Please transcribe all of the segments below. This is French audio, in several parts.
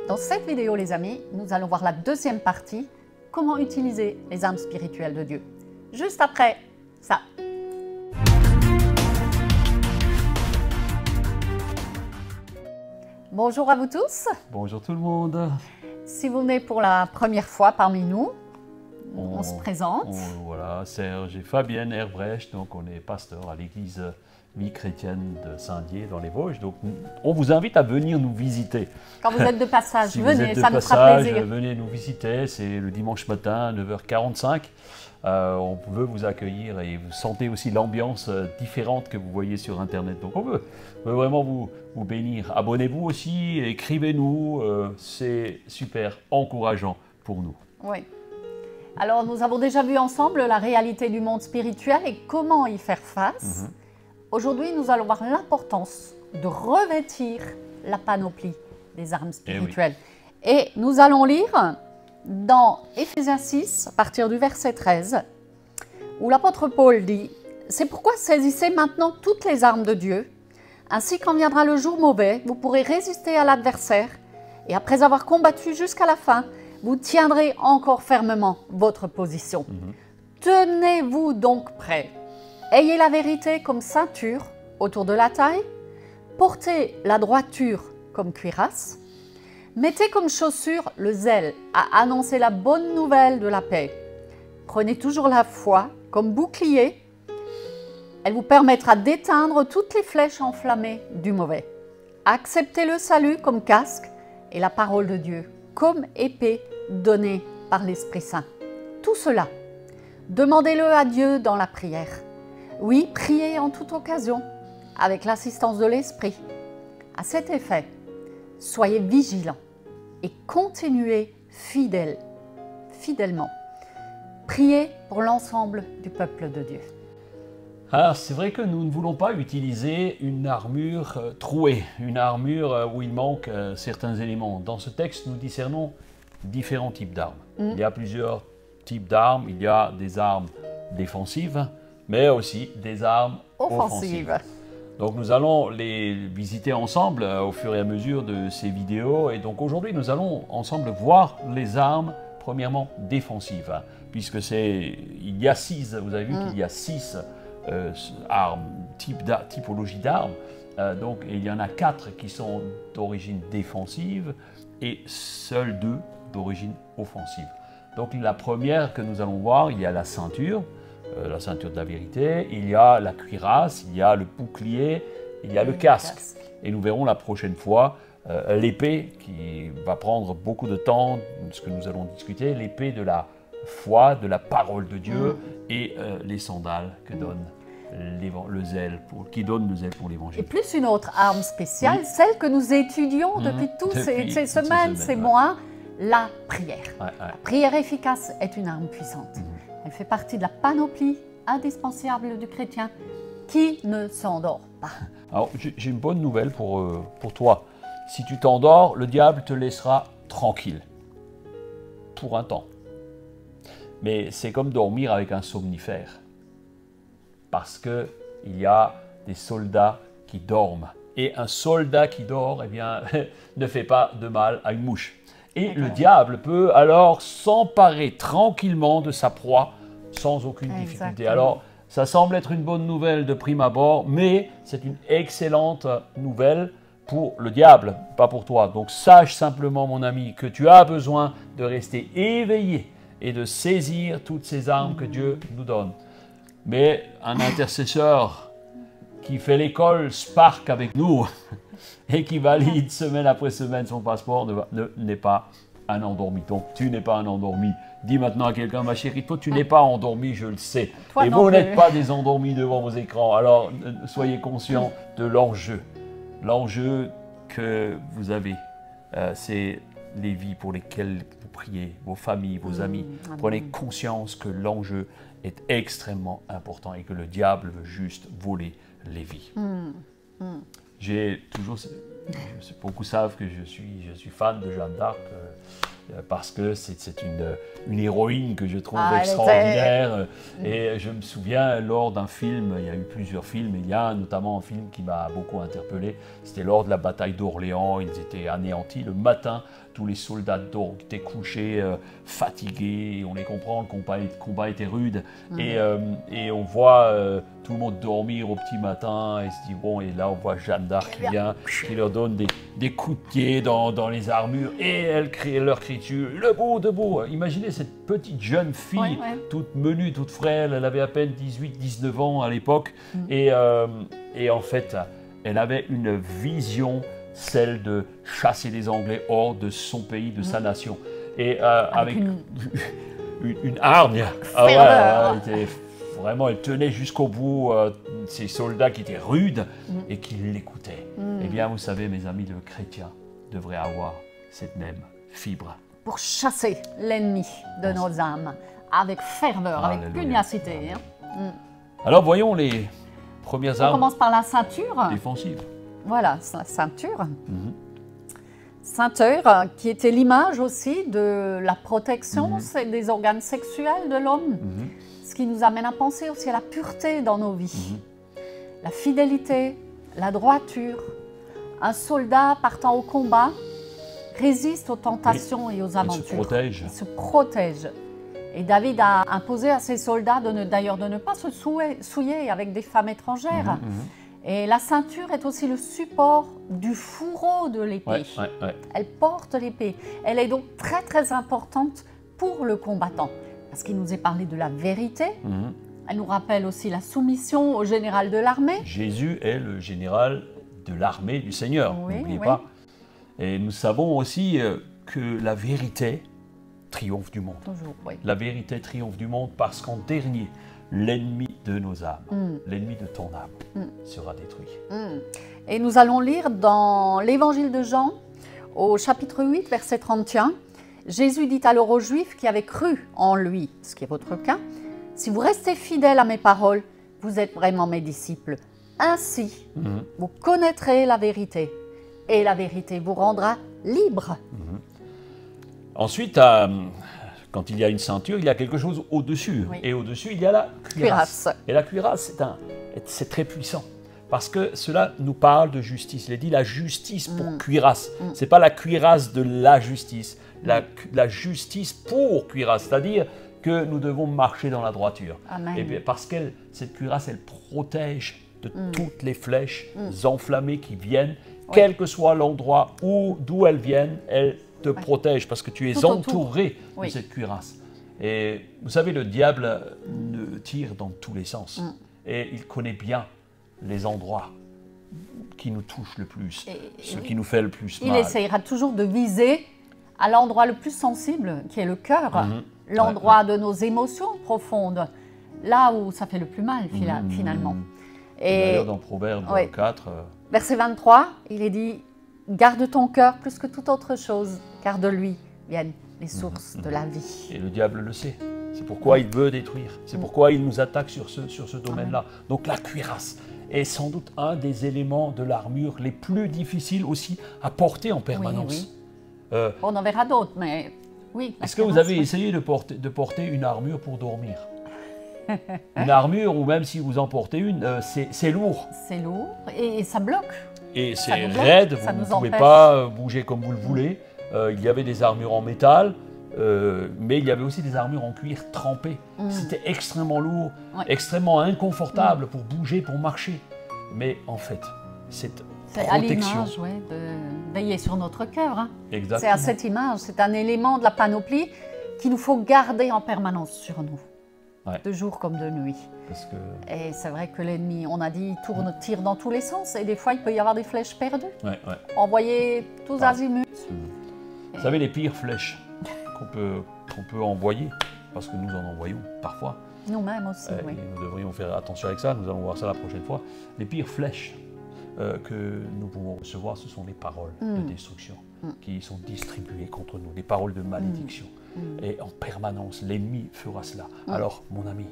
Dans cette vidéo, les amis, nous allons voir la deuxième partie, comment utiliser les armes spirituelles de Dieu. Juste après ça. Bonjour à vous tous. Bonjour tout le monde. Si vous venez pour la première fois parmi nous, on se présente. Voilà, Serge et Fabienne Herbrecht, donc on est pasteur à l'église Vie chrétienne de Saint-Dié dans les Vosges. Donc on vous invite à venir nous visiter. Quand vous êtes de passage, Si venez, vous êtes de ça nous passage, fera plaisir. venez nous visiter, c'est le dimanche matin à 9h45. On veut vous accueillir et vous sentez aussi l'ambiance différente que vous voyez sur Internet. Donc on veut vraiment vous bénir. Abonnez-vous aussi, écrivez-nous, c'est super encourageant pour nous. Oui. Alors, nous avons déjà vu ensemble la réalité du monde spirituel et comment y faire face. Aujourd'hui, nous allons voir l'importance de revêtir la panoplie des armes spirituelles. Et nous allons lire dans Éphésiens 6, à partir du verset 13, où l'apôtre Paul dit « C'est pourquoi saisissez maintenant toutes les armes de Dieu, ainsi quand viendra le jour mauvais, vous pourrez résister à l'adversaire, et après avoir combattu jusqu'à la fin, vous tiendrez encore fermement votre position. Tenez-vous donc prêts. Ayez la vérité comme ceinture autour de la taille, portez la droiture comme cuirasse, mettez comme chaussure le zèle à annoncer la bonne nouvelle de la paix. Prenez toujours la foi comme bouclier, elle vous permettra d'éteindre toutes les flèches enflammées du mauvais. Acceptez le salut comme casque et la parole de Dieu comme épée donnée par l'Esprit Saint. Tout cela, demandez-le à Dieu dans la prière. Oui, priez en toute occasion, avec l'assistance de l'Esprit. À cet effet, soyez vigilants et continuez fidèlement. Priez pour l'ensemble du peuple de Dieu. Alors c'est vrai que nous ne voulons pas utiliser une armure trouée, une armure où il manque certains éléments. Dans ce texte, nous discernons différents types d'armes. Il y a plusieurs types d'armes. Il y a des armes défensives, mais aussi des armes offensives. Donc nous allons les visiter ensemble au fur et à mesure de ces vidéos. Et donc aujourd'hui, nous allons ensemble voir les armes, premièrement, défensives. Puisque il y a 6, vous avez vu qu'il y a 6 armes, typologie d'armes. Donc il y en a 4 qui sont d'origine défensive et seules 2 d'origine offensive. Donc la première que nous allons voir, il y a la ceinture de la vérité, il y a la cuirasse, il y a le bouclier, il y a le casque. Et nous verrons la prochaine fois l'épée qui va prendre beaucoup de temps, ce que nous allons discuter, l'épée de la foi, de la parole de Dieu et les sandales que donne le zèle qui donne le zèle pour l'évangile. Et plus une autre arme spéciale, celle que nous étudions depuis toutes ces semaines, ces mois, la prière. La prière efficace est une arme puissante. Elle fait partie de la panoplie indispensable du chrétien qui ne s'endort pas. Alors j'ai une bonne nouvelle pour toi. Si tu t'endors, le diable te laissera tranquille pour un temps. Mais c'est comme dormir avec un somnifère. Parce qu'il y a des soldats qui dorment. Et un soldat qui dort, eh bien, ne fait pas de mal à une mouche. Et le diable peut alors s'emparer tranquillement de sa proie sans aucune difficulté. Alors, ça semble être une bonne nouvelle de prime abord, mais c'est une excellente nouvelle pour le diable, pas pour toi. Donc sache simplement, mon ami, que tu as besoin de rester éveillé et de saisir toutes ces armes que Dieu nous donne. Mais un intercesseur qui fait l'école Spark avec nous et qui valide semaine après semaine son passeport n'est pas un endormi. Donc tu n'es pas un endormi. Dis maintenant à quelqu'un, ma chérie, toi tu n'es pas endormi, je le sais. Toi et vous n'êtes pas des endormis devant vos écrans. Alors soyez conscients de l'enjeu. L'enjeu que vous avez, c'est les vies pour lesquelles vous priez, vos familles, vos amis. Prenez conscience que l'enjeu est extrêmement important et que le diable veut juste voler les vies. J'ai toujours Beaucoup savent que je suis fan de Jeanne d'Arc parce que c'est une héroïne que je trouve extraordinaire. Et je me souviens, lors d'un film, il y a eu plusieurs films, il y a notamment un film qui m'a beaucoup interpellé, c'était lors de la bataille d'Orléans, ils étaient anéantis. Le matin, tous les soldats étaient couchés, fatigués, on les comprend, le combat était rude. Et on voit tout le monde dormir au petit matin, et se dit bon, et là on voit Jeanne d'Arc qui vient, qui leur donne des coups de pied dans les armures, et elle leur crie dessus, debout. Imaginez cette petite jeune fille, toute menue, toute frêle, elle avait à peine 18-19 ans à l'époque, et en fait, elle avait une vision, celle de chasser les Anglais hors de son pays, de sa nation. Et avec une hargne. Vraiment, elle tenait jusqu'au bout ces soldats qui étaient rudes et qui l'écoutaient. Eh bien, vous savez, mes amis, le chrétien devrait avoir cette même fibre. Pour chasser l'ennemi de nos âmes, avec ferveur, avec pugnacité. Alors, voyons les premières armes. On commence par la ceinture. Défensive. Voilà, la ceinture. Ceinture qui était l'image aussi de la protection des organes sexuels de l'homme. Ce qui nous amène à penser aussi à la pureté dans nos vies. La fidélité, la droiture. Un soldat partant au combat résiste aux tentations et aux aventures. Il se protège. Et David a imposé à ses soldats d'ailleurs de ne pas se souiller avec des femmes étrangères. Et la ceinture est aussi le support du fourreau de l'épée. Elle porte l'épée. Elle est donc très très importante pour le combattant. Parce qu'il nous est parlé de la vérité. Elle nous rappelle aussi la soumission au général de l'armée. Jésus est le général de l'armée du Seigneur, n'oubliez pas. Et nous savons aussi que la vérité triomphe du monde. Toujours, La vérité triomphe du monde parce qu'en dernier, l'ennemi de nos âmes, l'ennemi de ton âme sera détruit. Et nous allons lire dans l'Évangile de Jean, au chapitre 8, verset 31. Jésus dit alors aux Juifs qui avaient cru en lui, ce qui est votre cas, « Si vous restez fidèles à mes paroles, vous êtes vraiment mes disciples. Ainsi, vous connaîtrez la vérité, et la vérité vous rendra libre. » Ensuite, quand il y a une ceinture, il y a quelque chose au-dessus. Et au-dessus, il y a la cuirasse. Et la cuirasse, c'est très puissant. Parce que cela nous parle de justice. Il est dit la justice pour cuirasse. Ce n'est pas la cuirasse de la justice. La justice pour cuirasse. C'est-à-dire que nous devons marcher dans la droiture. Et bien, parce que cette cuirasse, elle protège de toutes les flèches enflammées qui viennent, quel que soit l'endroit d'où elles viennent, elles te protègent parce que tu es entouré de cette cuirasse. Et vous savez, le diable tire dans tous les sens. Et il connaît bien les endroits qui nous touchent le plus, ce qui nous fait le plus mal. Il essayera toujours de viser à l'endroit le plus sensible, qui est le cœur, l'endroit de nos émotions profondes, là où ça fait le plus mal finalement. Et d'ailleurs, dans Proverbe 4... Verset 23, il est dit « Garde ton cœur plus que toute autre chose, car de lui viennent les sources de la vie. » Et le diable le sait. C'est pourquoi il veut détruire. C'est pourquoi il nous attaque sur ce domaine-là. Donc la cuirasse est sans doute un des éléments de l'armure les plus difficiles aussi à porter en permanence. On en verra d'autres, mais oui. Est-ce que vous avez essayé de porter une armure pour dormir? Une armure, ou même si vous en portez une, c'est lourd. C'est lourd et ça bloque. Et c'est raide, vous ne pouvez pas bouger comme vous le voulez. Il y avait des armures en métal, mais il y avait aussi des armures en cuir trempé. C'était extrêmement lourd, extrêmement inconfortable pour bouger, pour marcher. Mais en fait, cette protection... C'est à l'image de veiller sur notre cœur. Hein. Exactement. C'est à cette image, c'est un élément de la panoplie qu'il nous faut garder en permanence sur nous. De jour comme de nuit. Et c'est vrai que l'ennemi, on a dit, tire dans tous les sens. Et des fois, il peut y avoir des flèches perdues. Envoyées tous azimuts. Vous savez, les pires flèches qu'on peut envoyer, parce que nous en envoyons parfois. Nous-mêmes aussi, oui. Et nous devrions faire attention avec ça. Nous allons voir ça la prochaine fois. Les pires flèches que nous pouvons recevoir, ce sont les paroles de destruction qui sont distribuées contre nous, des paroles de malédiction. Et en permanence, l'ennemi fera cela. Alors, mon ami,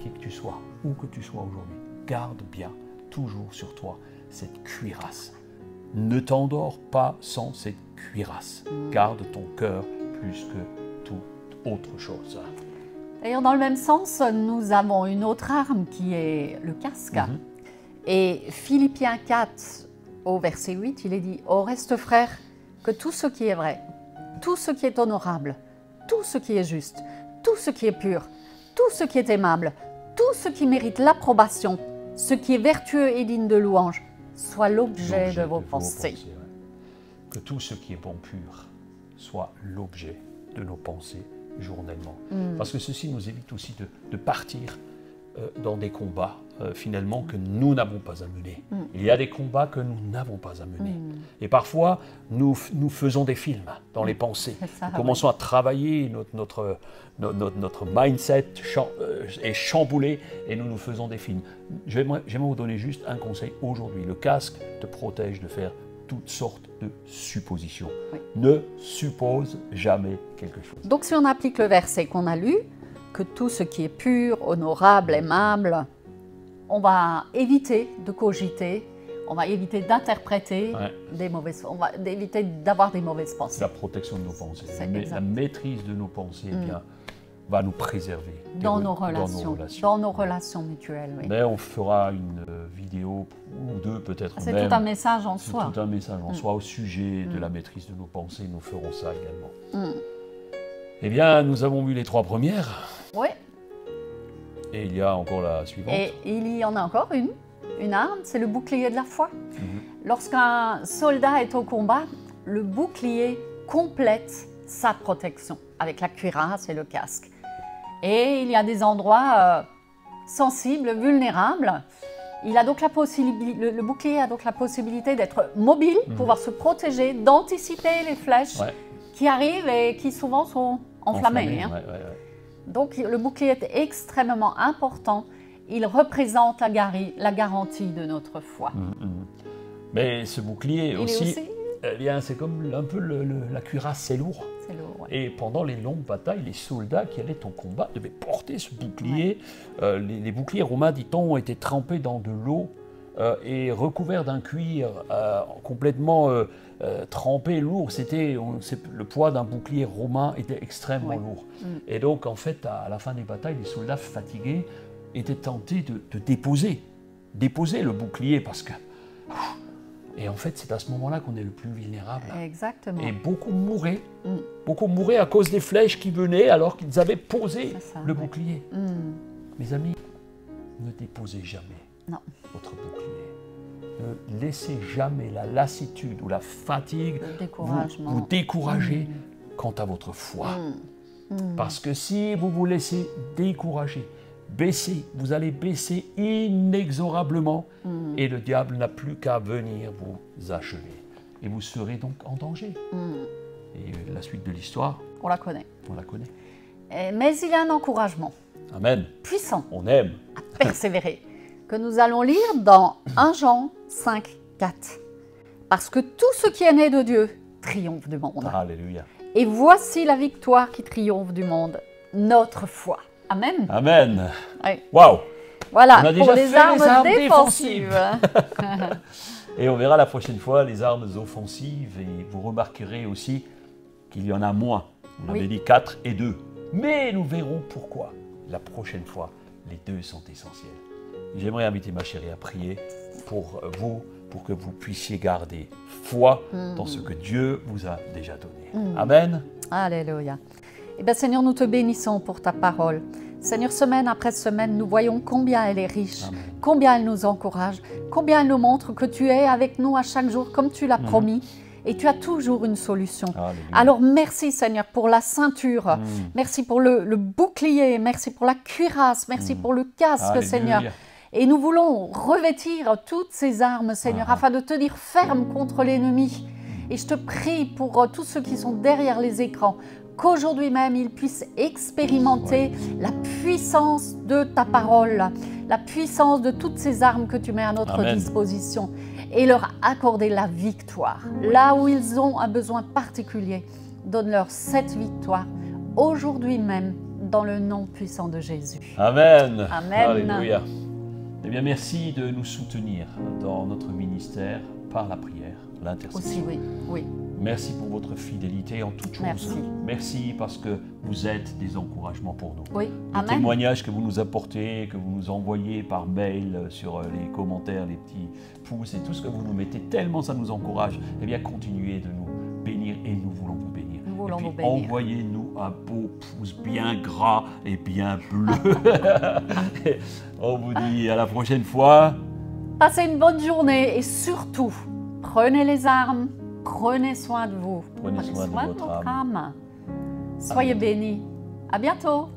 qui que tu sois, où que tu sois aujourd'hui, garde bien toujours sur toi cette cuirasse Ne t'endors pas sans cette cuirasse. Garde ton cœur plus que toute autre chose. D'ailleurs, dans le même sens, nous avons une autre arme qui est le casque. Et Philippiens 4, au verset 8, il est dit « Au reste, frères, que tout ce qui est vrai, tout ce qui est honorable, tout ce qui est juste, tout ce qui est pur, tout ce qui est aimable, tout ce qui mérite l'approbation, ce qui est vertueux et digne de louange, soit l'objet de vos pensées. » Que tout ce qui est bon, pur, soit l'objet de nos pensées journellement. Parce que ceci nous évite aussi de partir dans des combats, finalement, que nous n'avons pas à mener. Il y a des combats que nous n'avons pas à mener. Et parfois, nous faisons des films dans les pensées. Nous commençons à travailler, notre mindset est chamboulé et nous faisons des films. J'aimerais vous donner juste un conseil aujourd'hui. Le casque te protège de faire toutes sortes de suppositions. Ne suppose jamais quelque chose. Donc si on applique le verset qu'on a lu, que tout ce qui est pur, honorable, aimable, on va éviter de cogiter, on va éviter d'interpréter des mauvaises, on va éviter d'avoir des mauvaises pensées. La protection de nos pensées, la maîtrise de nos pensées, bien, va nous préserver dans nos relations mutuelles. Oui. Mais on fera une vidéo ou deux peut-être même. C'est tout un message en soi. C'est tout un message en soi au sujet de la maîtrise de nos pensées. Nous ferons ça également. Eh bien, nous avons vu les 3 premières. Oui. Et il y a encore la suivante. Et il y en a encore une arme, c'est le bouclier de la foi. Lorsqu'un soldat est au combat, le bouclier complète sa protection avec la cuirasse et le casque. Et il y a des endroits sensibles, vulnérables. Il a donc le bouclier a donc la possibilité d'être mobile, pouvoir se protéger, d'anticiper les flèches qui arrivent et qui souvent sont enflammées. Donc le bouclier est extrêmement important. Il représente la garantie de notre foi. Mais ce bouclier aussi, eh bien, c'est comme un peu la cuirasse, c'est lourd. Et pendant les longues batailles, les soldats qui allaient au combat devaient porter ce bouclier. Les boucliers romains, dit-on, étaient trempés dans de l'eau et recouverts d'un cuir complètement trempé, lourd. Le poids d'un bouclier romain était extrêmement lourd. Et donc, en fait, à la fin des batailles, les soldats fatigués étaient tentés de déposer le bouclier parce que... Et en fait, c'est à ce moment-là qu'on est le plus vulnérable. Exactement. Et beaucoup mouraient. Beaucoup mouraient à cause des flèches qui venaient alors qu'ils avaient posé le bouclier. Mes amis, ne déposez jamais votre bouclier. Ne laissez jamais la lassitude ou la fatigue vous décourager quant à votre foi. Parce que si vous vous laissez décourager, vous allez baisser inexorablement et le diable n'a plus qu'à venir vous achever. Et vous serez donc en danger. Et la suite de l'histoire, on la connaît. Mais il y a un encouragement. Amen. Puissant. On aime. À persévérer. Que nous allons lire dans 1 Jean 5, 4. Parce que tout ce qui est né de Dieu triomphe du monde. Alléluia. Et voici la victoire qui triomphe du monde, notre foi. Amen. Amen. Oui. Waouh. Voilà, on a déjà pour les armes défensives. Et on verra la prochaine fois les armes offensives. Et vous remarquerez aussi qu'il y en a moins. On avait dit 4 et 2. Mais nous verrons pourquoi. La prochaine fois, les 2 sont essentiels. J'aimerais inviter ma chérie à prier pour vous, pour que vous puissiez garder foi dans ce que Dieu vous a déjà donné. Amen. Alléluia. Eh bien, Seigneur, nous te bénissons pour ta parole. Seigneur, semaine après semaine, nous voyons combien elle est riche, combien elle nous encourage, combien elle nous montre que tu es avec nous à chaque jour, comme tu l'as promis, et tu as toujours une solution. Alléluia. Alors, merci Seigneur pour la ceinture, merci pour le bouclier, merci pour la cuirasse, merci pour le casque, Alléluia. Seigneur. Et nous voulons revêtir toutes ces armes, Seigneur, afin de tenir ferme contre l'ennemi. Et je te prie pour tous ceux qui sont derrière les écrans, qu'aujourd'hui même, ils puissent expérimenter la puissance de ta parole, la puissance de toutes ces armes que tu mets à notre disposition et leur accorder la victoire. Là où ils ont un besoin particulier, donne-leur cette victoire aujourd'hui même dans le nom puissant de Jésus. Amen. Amen. Alléluia. Eh bien, merci de nous soutenir dans notre ministère par la prière. l'intercession. Aussi, oui. Oui. Merci pour votre fidélité en toutes choses. Merci. Merci parce que vous êtes des encouragements pour nous. Oui. Les Amen. témoignages que vous nous apportez, que vous nous envoyez par mail, sur les commentaires, les petits pouces et tout ce que vous nous mettez, tellement ça nous encourage. Eh bien, continuez de nous bénir et nous voulons vous bénir. Nous voulons et puis, vous bénir. envoyez-nous un beau pouce bien gras et bien bleu. On vous dit à la prochaine fois. Passez une bonne journée et surtout, prenez les armes, prenez soin de vous. Prenez soin de votre âme. Soyez bénis. À bientôt.